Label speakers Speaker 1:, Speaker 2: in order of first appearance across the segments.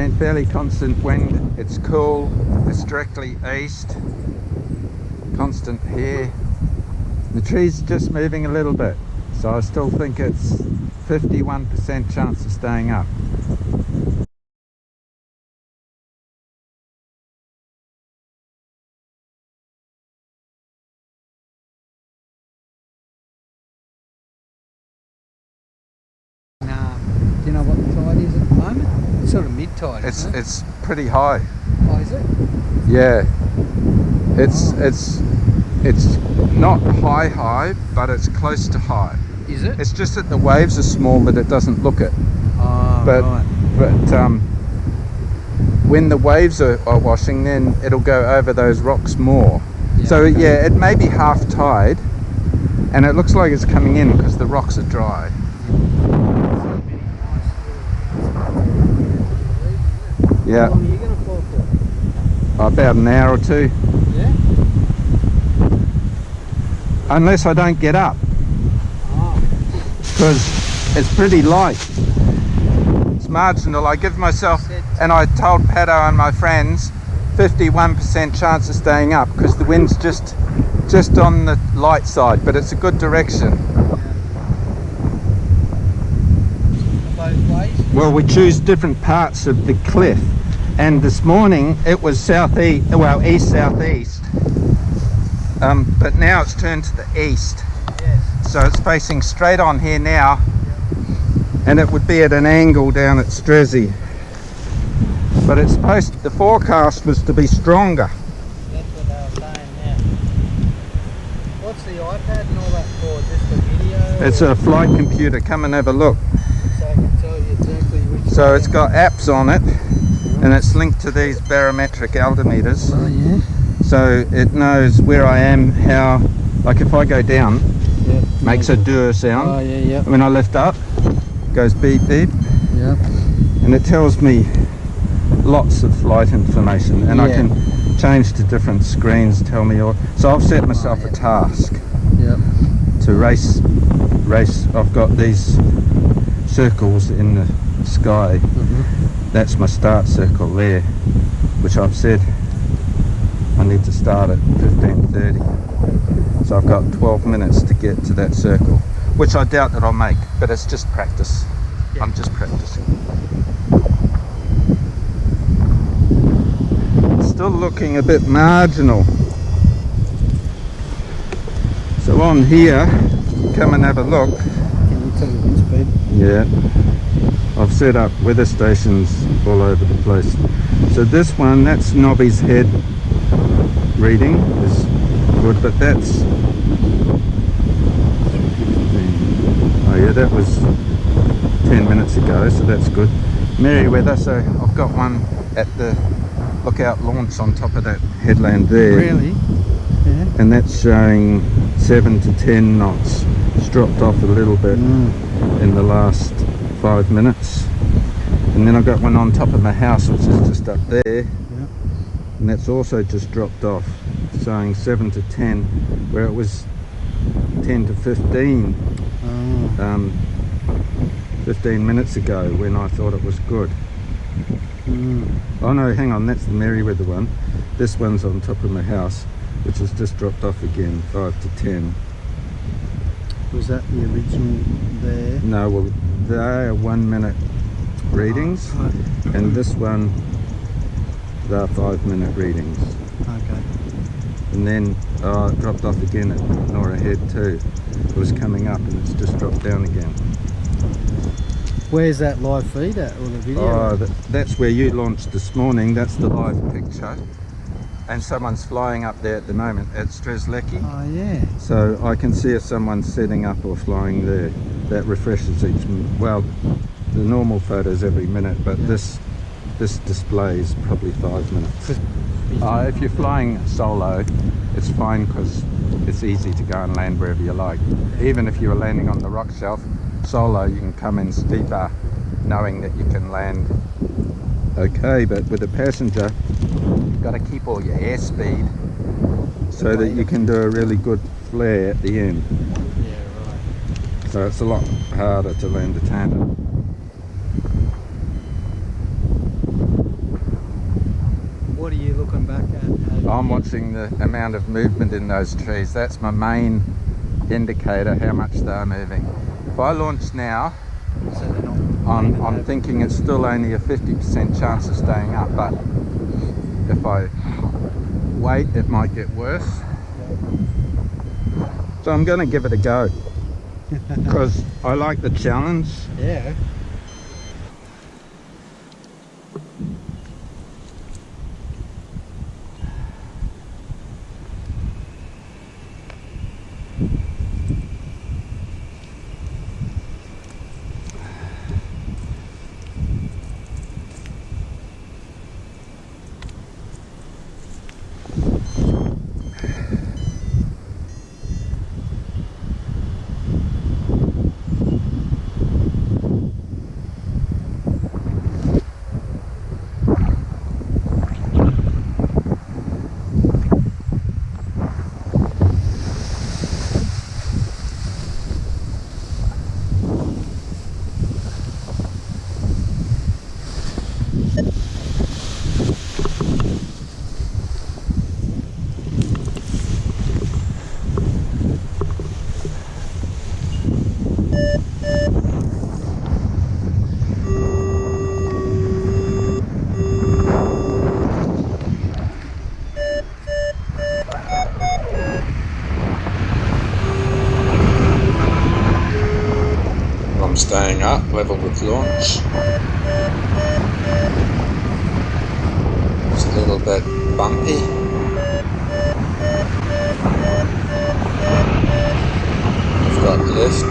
Speaker 1: been fairly constant wind. It's cool, it's directly east, constant here. The tree's just moving a little bit, so I still think it's 51% chance of staying up.
Speaker 2: Do you know what the tide is at the moment? It's sort of mid-tide, isn't it?
Speaker 1: It's pretty high.
Speaker 2: Oh, is it?
Speaker 1: Yeah. It's not high, but it's close to high.
Speaker 2: Is it?
Speaker 1: It's just that the waves are small that it doesn't look it.
Speaker 2: Oh,
Speaker 1: But
Speaker 2: right.
Speaker 1: when the waves are washing, then it'll go over those rocks more.
Speaker 2: Yeah,
Speaker 1: So
Speaker 2: okay.
Speaker 1: yeah, it may be half tide, and it looks like it's coming in because the rocks are dry. Yeah,
Speaker 2: How long are you going to fall for?
Speaker 1: about an hour or two,
Speaker 2: Yeah?
Speaker 1: unless I don't get up,
Speaker 2: Oh.
Speaker 1: because it's pretty light. It's marginal. I give myself, and I told Pato and my friends, 51% chance of staying up because the wind's just on the light side, but it's a good direction.
Speaker 2: Both ways?
Speaker 1: Well, we choose different parts of the cliff, and this morning it was southeast, well, east southeast, but now it's turned to the east,
Speaker 2: Yes.
Speaker 1: so it's facing straight on here now, and it would be at an angle down at Strezzy, but it's the forecast was to be stronger.
Speaker 2: That's what they were saying now. What's the iPad and all that for? Just a video?
Speaker 1: It's a flight computer. Come and have a look.
Speaker 2: So I can tell you exactly which
Speaker 1: So
Speaker 2: way
Speaker 1: it's got apps on it, and it's linked to these barometric altimeters.
Speaker 2: Oh, yeah?
Speaker 1: So it knows where I am, how, like if I go down,
Speaker 2: Yeah.
Speaker 1: makes a dur sound.
Speaker 2: Oh, yeah, yeah.
Speaker 1: When I lift up, goes beep beep,
Speaker 2: Yeah.
Speaker 1: and it tells me lots of flight information, and I
Speaker 2: Yeah.
Speaker 1: can change to different screens, tell me all. So I've set myself a task
Speaker 2: Yep.
Speaker 1: to race. I've got these circles in the sky. That's my start circle there, which I've said I need to start at 15:30. So I've got 12 minutes to get to that circle, which I doubt that I'll make, but it's just practice.
Speaker 2: Yeah.
Speaker 1: I'm just practicing. It's still looking a bit marginal. So on here, come and have a look.
Speaker 2: Can you tell the wind speed?
Speaker 1: Yeah, I've set up weather stations all over the place. So this one, that's Nobby's Head reading, is good, but that's, oh yeah, that was 10 minutes ago, so that's good. Merryweather, so I've got one at the lookout launch on top of that headland there.
Speaker 2: Really? Yeah.
Speaker 1: And that's showing 7 to 10 knots. It's dropped off a little bit in the last 5 minutes. And then I've got one on top of my house, which is just up there, and that's also just dropped off, showing 7 to 10, where it was 10 to 15
Speaker 2: Oh.
Speaker 1: 15 minutes ago when I thought it was good. Oh no, hang on, that's the Merryweather one. This one's on top of my house, which has just dropped off again, 5 to 10.
Speaker 2: Was that the original there?
Speaker 1: No, well, they are 1 minute readings,
Speaker 2: Oh,
Speaker 1: and this one, they're 5 minute readings.
Speaker 2: okay.
Speaker 1: And then it dropped off again at Nora Head too. It was coming up and it's just dropped down again.
Speaker 2: Where's that live feed at, or the video?
Speaker 1: Oh, that's where you launched this morning. That's the live picture. And someone's flying up there at the moment at Strzelecki.
Speaker 2: Oh, yeah.
Speaker 1: So I can see if someone's setting up or flying there. That refreshes each, well, the normal photos every minute, but this displays probably 5 minutes. If you're flying solo, it's fine because it's easy to go and land wherever you like. Even if you were landing on the rock shelf, solo, you can come in steeper knowing that you can land okay, but with a passenger, you've got to keep all your airspeed so that you can do a really good flare at the end.
Speaker 2: Yeah, right.
Speaker 1: So it's a lot harder to land a tandem. I'm watching the amount of movement in those trees. That's my main indicator how much they're moving. If I launch now,
Speaker 2: So they're not.
Speaker 1: I'm thinking it's still only a 50% chance of staying up, but if I wait, it might get worse. So I'm going to give it a go because I like the challenge.
Speaker 2: Yeah.
Speaker 1: I'm staying up, level with launch. It's a little bit bumpy. I've got lift.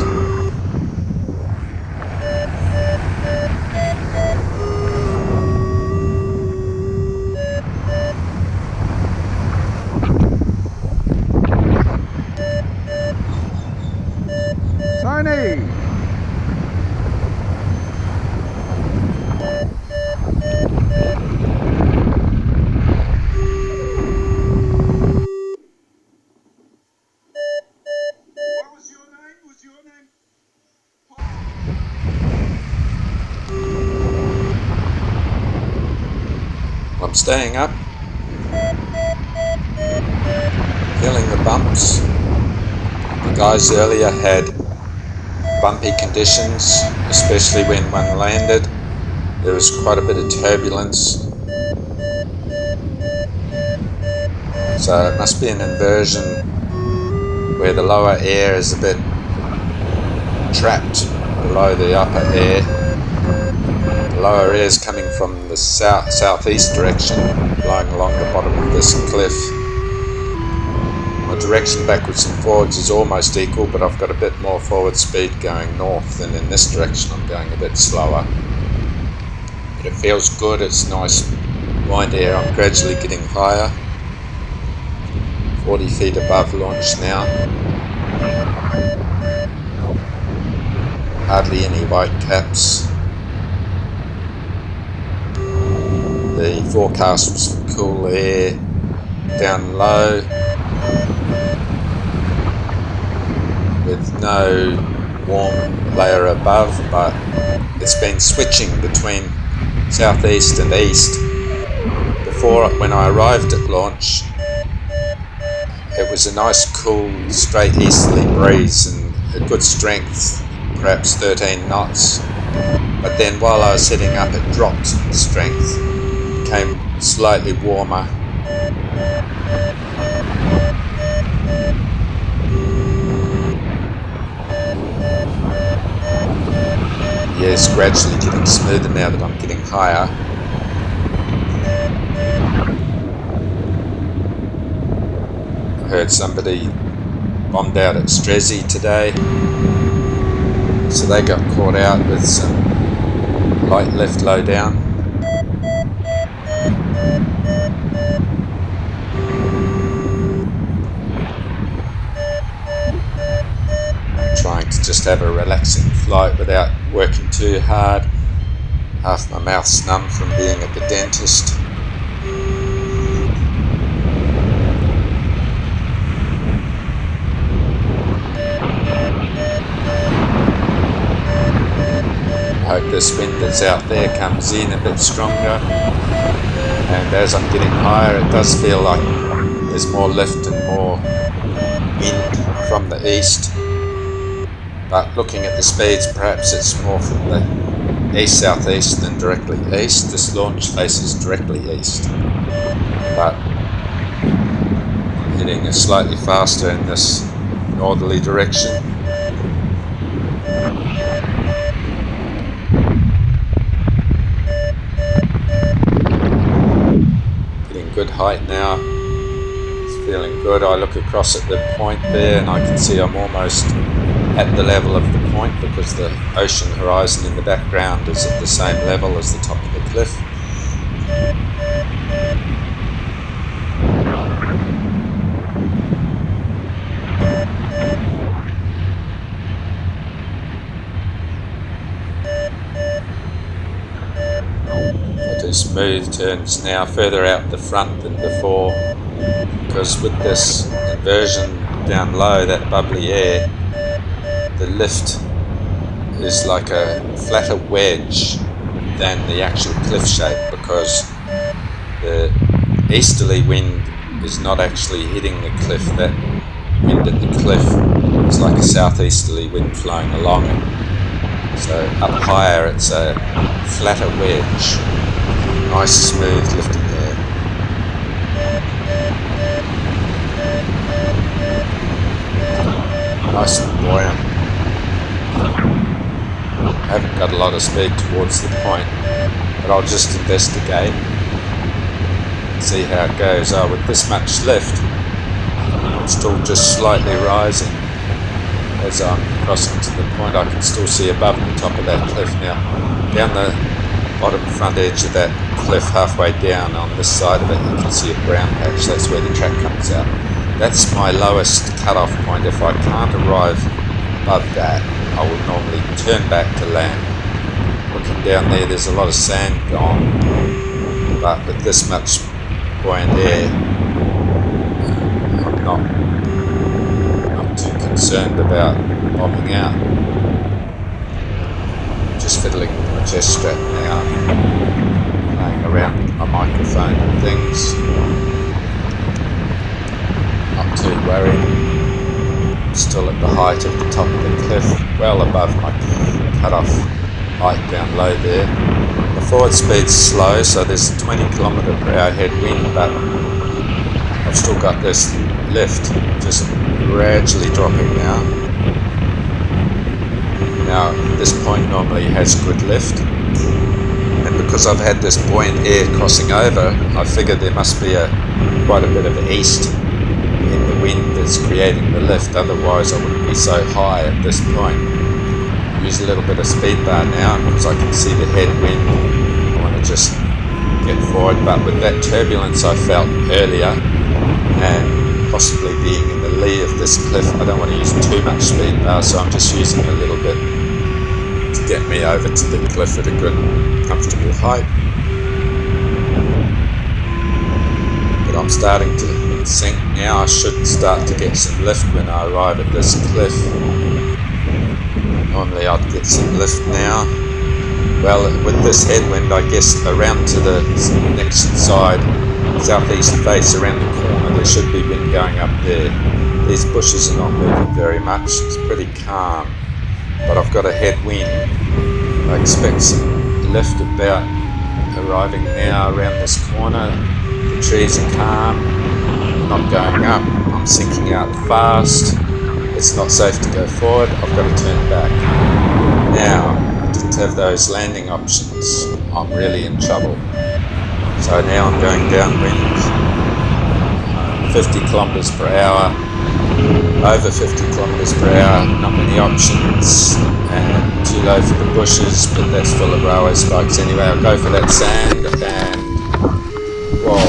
Speaker 1: Tony! I'm staying up, feeling the bumps. The guys earlier had bumpy conditions, especially when one landed. There was quite a bit of turbulence. So it must be an inversion where the lower air is a bit trapped below the upper air. The lower air is coming from the southeast direction, blowing along the bottom of this cliff. My direction backwards and forwards is almost equal, but I've got a bit more forward speed going north, and in this direction I'm going a bit slower. But it feels good, it's nice wind air. I'm gradually getting higher. 40 feet above launch now. Hardly any white caps. The forecast was for cool air down low with no warm layer above, but it's been switching between southeast and east. Before, when I arrived at launch, it was a nice cool straight easterly breeze and a good strength, perhaps 13 knots, but then while I was setting up it dropped in strength, became slightly warmer. Yeah, it's gradually getting smoother now that I'm getting higher. I heard somebody bombed out at Strezzi today, so they got caught out with some light lift low down. Trying to just have a relaxing flight without working too hard. Half my mouth's numb from being at the dentist. I hope this wind that's out there comes in a bit stronger, and as I'm getting higher it does feel like there's more lift and more wind from the east. But looking at the speeds, perhaps it's more from the east-southeast than directly east. This launch faces directly east, but I'm heading slightly faster in this northerly direction. Getting good height now. It's feeling good. I look across at the point there and I can see I'm almost at the level of the point because the ocean horizon in the background is at the same level as the top of the cliff. I do smooth turns now further out the front than before, because with this inversion down low, that bubbly air, the lift is like a flatter wedge than the actual cliff shape, because the easterly wind is not actually hitting the cliff. That wind at the cliff is like a southeasterly wind flowing along it. So up higher it's a flatter wedge. Nice smooth lifting air. Nice and buoyant. I haven't got a lot of speed towards the point, but I'll just investigate and see how it goes. Oh, with this much lift, I'm still just slightly rising. As I'm crossing to the point, I can still see above the top of that cliff now. Down the bottom front edge of that cliff, halfway down on this side of it, you can see a brown patch. That's where the track comes out. That's my lowest cut-off point. If I can't arrive above that, I will normally turn back to land. Looking down there, there's a lot of sand gone, but with this much buoyant air, I'm not too concerned about bombing out. Just fiddling with my chest strap now, playing around with my microphone and things. Not too worried. Still at the height of the top of the cliff, well above my cut-off height down low there. The forward speed's slow, so there's a 20 km/h headwind, but I've still got this lift just gradually dropping now. Now, this point normally has good lift, and because I've had this buoyant air crossing over, I figured there must be quite a bit of east in the wind that's creating the lift, otherwise I wouldn't be so high at this point. Use a little bit of speed bar now because I can see the headwind. I want to just get forward, but with that turbulence I felt earlier and possibly being in the lee of this cliff, I don't want to use too much speed bar, so I'm just using a little bit to get me over to the cliff at a good comfortable height. But I'm starting to sink now. I should start to get some lift when I arrive at this cliff. Normally I'd get some lift now. Well, with this headwind, I guess around to the next side, southeast face, around the corner, there should be wind going up there. These bushes are not moving very much. It's pretty calm, but I've got a headwind. I expect some lift about arriving now around this corner. The trees are calm. Not going up, I'm sinking out fast. It's not safe to go forward, I've got to turn back. Now, I didn't have those landing options, I'm really in trouble. So now I'm going downwind, 50 km/h, over 50 km/h, not many options, and too low for the bushes, but that's full of railway spikes anyway. I'll go for that sand, and whoa.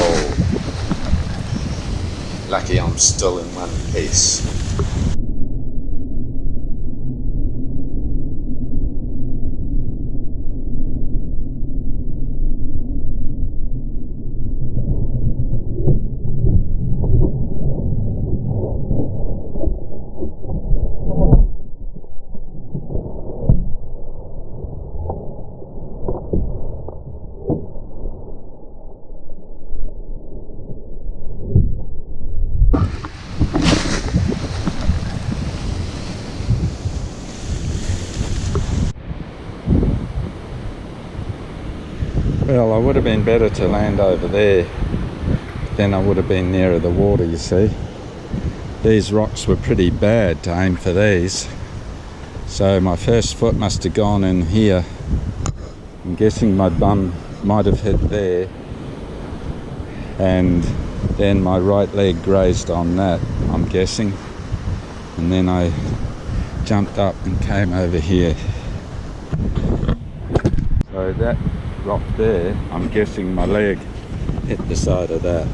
Speaker 1: Lucky I'm still in one piece. Well, I would have been better to land over there. Then I would have been nearer the water, you see. These rocks were pretty bad to aim for these. So my first foot must have gone in here. I'm guessing my bum might have hit there. And then my right leg grazed on that, I'm guessing. And then I jumped up and came over here. So that rock there, I'm guessing my leg hit the side of that.